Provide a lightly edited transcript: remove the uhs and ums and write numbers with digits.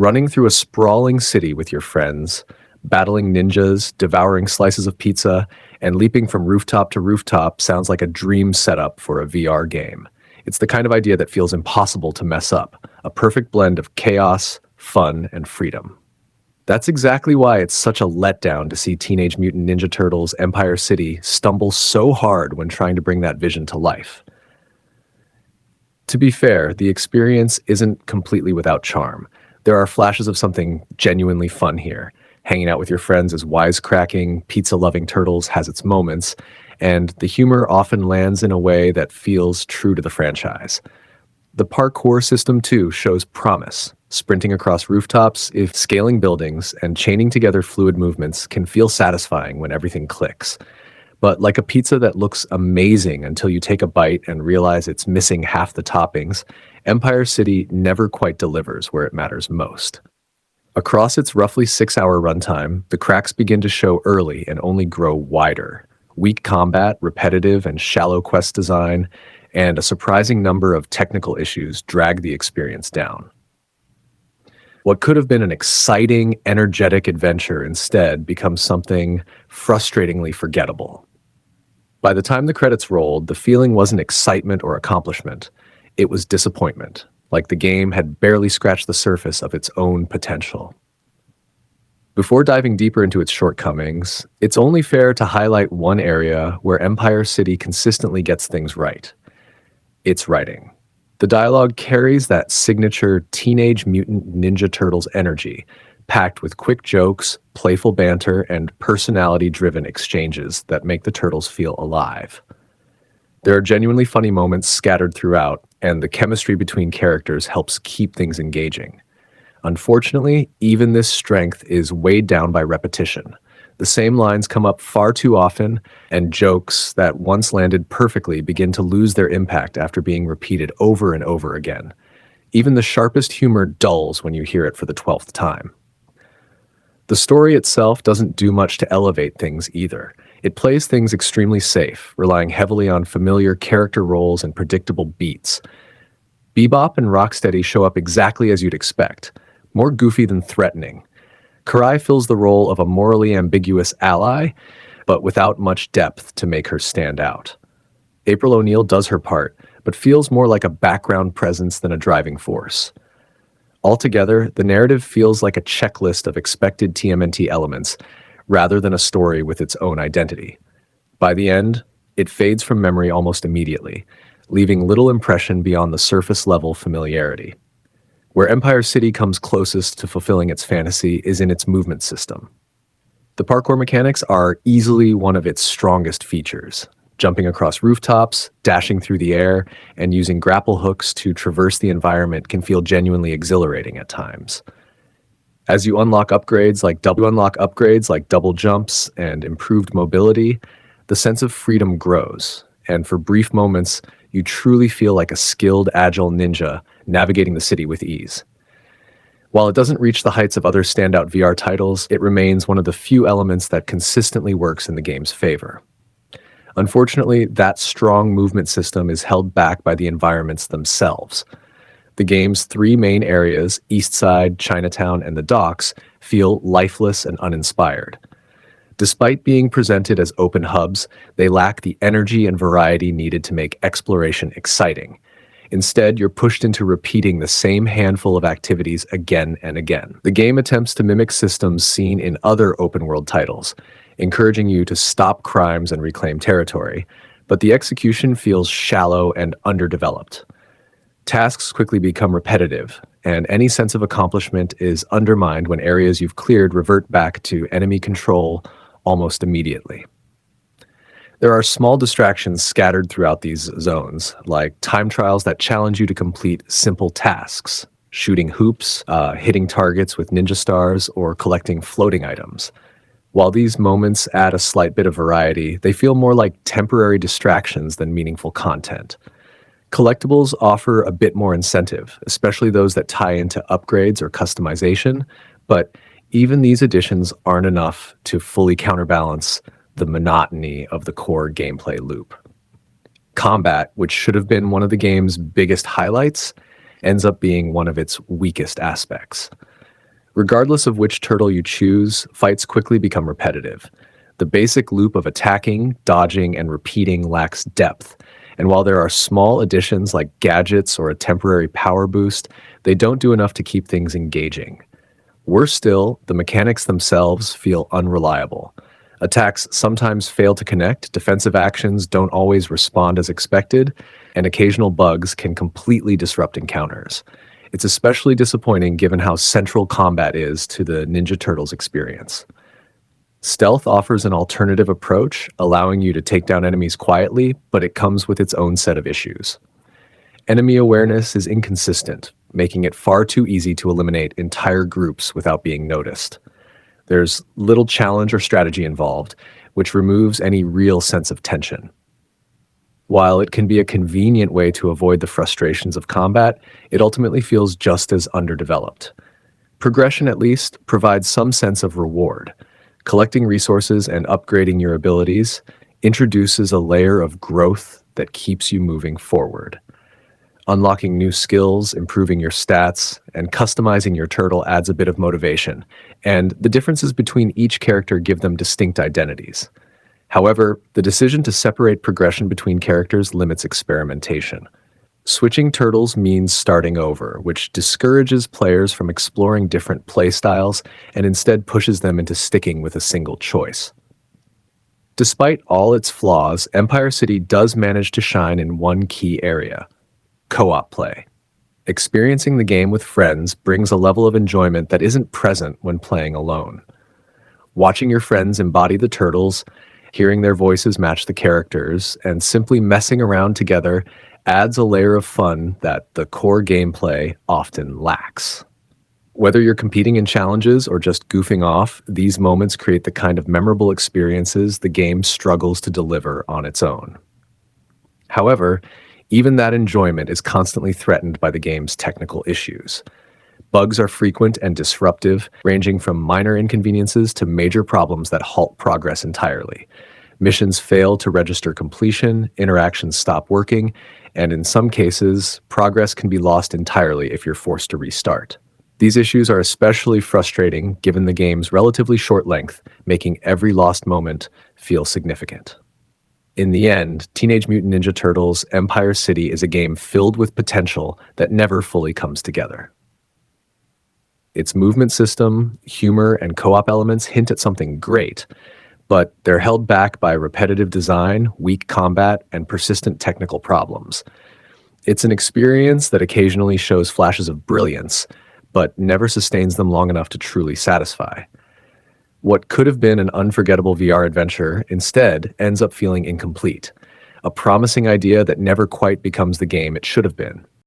Running through a sprawling city with your friends, battling ninjas, devouring slices of pizza, and leaping from rooftop to rooftop sounds like a dream setup for a VR game. It's the kind of idea that feels impossible to mess up, a perfect blend of chaos, fun, and freedom. That's exactly why it's such a letdown to see Teenage Mutant Ninja Turtles Empire City stumble so hard when trying to bring that vision to life. To be fair, the experience isn't completely without charm. There are flashes of something genuinely fun here. Hanging out with your friends is wisecracking, pizza-loving turtles has its moments, and the humor often lands in a way that feels true to the franchise. The parkour system, too, shows promise. Sprinting across rooftops, if scaling buildings, and chaining together fluid movements can feel satisfying when everything clicks. But like a pizza that looks amazing until you take a bite and realize it's missing half the toppings, Empire City never quite delivers where it matters most. Across its roughly 6-hour runtime, the cracks begin to show early and only grow wider. Weak combat, repetitive and shallow quest design, and a surprising number of technical issues drag the experience down. What could have been an exciting, energetic adventure instead becomes something frustratingly forgettable. By the time the credits rolled, the feeling wasn't excitement or accomplishment. It was disappointment, like the game had barely scratched the surface of its own potential. Before diving deeper into its shortcomings, it's only fair to highlight one area where Empire City consistently gets things right: its writing. The dialogue carries that signature Teenage Mutant Ninja Turtles energy, packed with quick jokes, playful banter, and personality-driven exchanges that make the Turtles feel alive. There are genuinely funny moments scattered throughout, and the chemistry between characters helps keep things engaging. Unfortunately, even this strength is weighed down by repetition. The same lines come up far too often, and jokes that once landed perfectly begin to lose their impact after being repeated over and over again. Even the sharpest humor dulls when you hear it for the 12th time. The story itself doesn't do much to elevate things either. It plays things extremely safe, relying heavily on familiar character roles and predictable beats. Bebop and Rocksteady show up exactly as you'd expect, more goofy than threatening. Karai fills the role of a morally ambiguous ally, but without much depth to make her stand out. April O'Neil does her part, but feels more like a background presence than a driving force. Altogether, the narrative feels like a checklist of expected TMNT elements, rather than a story with its own identity. By the end, it fades from memory almost immediately, leaving little impression beyond the surface-level familiarity. Where Empire City comes closest to fulfilling its fantasy is in its movement system. The parkour mechanics are easily one of its strongest features. Jumping across rooftops, dashing through the air, and using grapple hooks to traverse the environment can feel genuinely exhilarating at times. As you unlock upgrades like double jumps and improved mobility, the sense of freedom grows, and for brief moments, you truly feel like a skilled, agile ninja navigating the city with ease. While it doesn't reach the heights of other standout VR titles, it remains one of the few elements that consistently works in the game's favor. Unfortunately, that strong movement system is held back by the environments themselves. The game's 3 main areas, Eastside, Chinatown, and the Docks, feel lifeless and uninspired. Despite being presented as open hubs, they lack the energy and variety needed to make exploration exciting. Instead, you're pushed into repeating the same handful of activities again and again. The game attempts to mimic systems seen in other open-world titles, encouraging you to stop crimes and reclaim territory, but the execution feels shallow and underdeveloped. Tasks quickly become repetitive, and any sense of accomplishment is undermined when areas you've cleared revert back to enemy control almost immediately. There are small distractions scattered throughout these zones, like time trials that challenge you to complete simple tasks, shooting hoops, hitting targets with ninja stars, or collecting floating items. While these moments add a slight bit of variety, they feel more like temporary distractions than meaningful content. Collectibles offer a bit more incentive, especially those that tie into upgrades or customization, but even these additions aren't enough to fully counterbalance the monotony of the core gameplay loop. Combat, which should have been one of the game's biggest highlights, ends up being one of its weakest aspects. Regardless of which turtle you choose, fights quickly become repetitive. The basic loop of attacking, dodging, and repeating lacks depth, and while there are small additions like gadgets or a temporary power boost, they don't do enough to keep things engaging. Worse still, the mechanics themselves feel unreliable. Attacks sometimes fail to connect, defensive actions don't always respond as expected, and occasional bugs can completely disrupt encounters. It's especially disappointing given how central combat is to the Ninja Turtles experience. Stealth offers an alternative approach, allowing you to take down enemies quietly, but it comes with its own set of issues. Enemy awareness is inconsistent, making it far too easy to eliminate entire groups without being noticed. There's little challenge or strategy involved, which removes any real sense of tension. While it can be a convenient way to avoid the frustrations of combat, it ultimately feels just as underdeveloped. Progression, at least, provides some sense of reward. Collecting resources and upgrading your abilities introduces a layer of growth that keeps you moving forward. Unlocking new skills, improving your stats, and customizing your turtle adds a bit of motivation, and the differences between each character give them distinct identities. However, the decision to separate progression between characters limits experimentation. Switching turtles means starting over, which discourages players from exploring different playstyles and instead pushes them into sticking with a single choice. Despite all its flaws, Empire City does manage to shine in one key area: co-op play. Experiencing the game with friends brings a level of enjoyment that isn't present when playing alone. Watching your friends embody the turtles, hearing their voices match the characters, and simply messing around together adds a layer of fun that the core gameplay often lacks. Whether you're competing in challenges or just goofing off, these moments create the kind of memorable experiences the game struggles to deliver on its own. However, even that enjoyment is constantly threatened by the game's technical issues. Bugs are frequent and disruptive, ranging from minor inconveniences to major problems that halt progress entirely. Missions fail to register completion, interactions stop working, and in some cases, progress can be lost entirely if you're forced to restart. These issues are especially frustrating given the game's relatively short length, making every lost moment feel significant. In the end, Teenage Mutant Ninja Turtles Empire City is a game filled with potential that never fully comes together. Its movement system, humor, and co-op elements hint at something great, but they're held back by repetitive design, weak combat, and persistent technical problems. It's an experience that occasionally shows flashes of brilliance, but never sustains them long enough to truly satisfy. What could have been an unforgettable VR adventure instead ends up feeling incomplete, a promising idea that never quite becomes the game it should have been.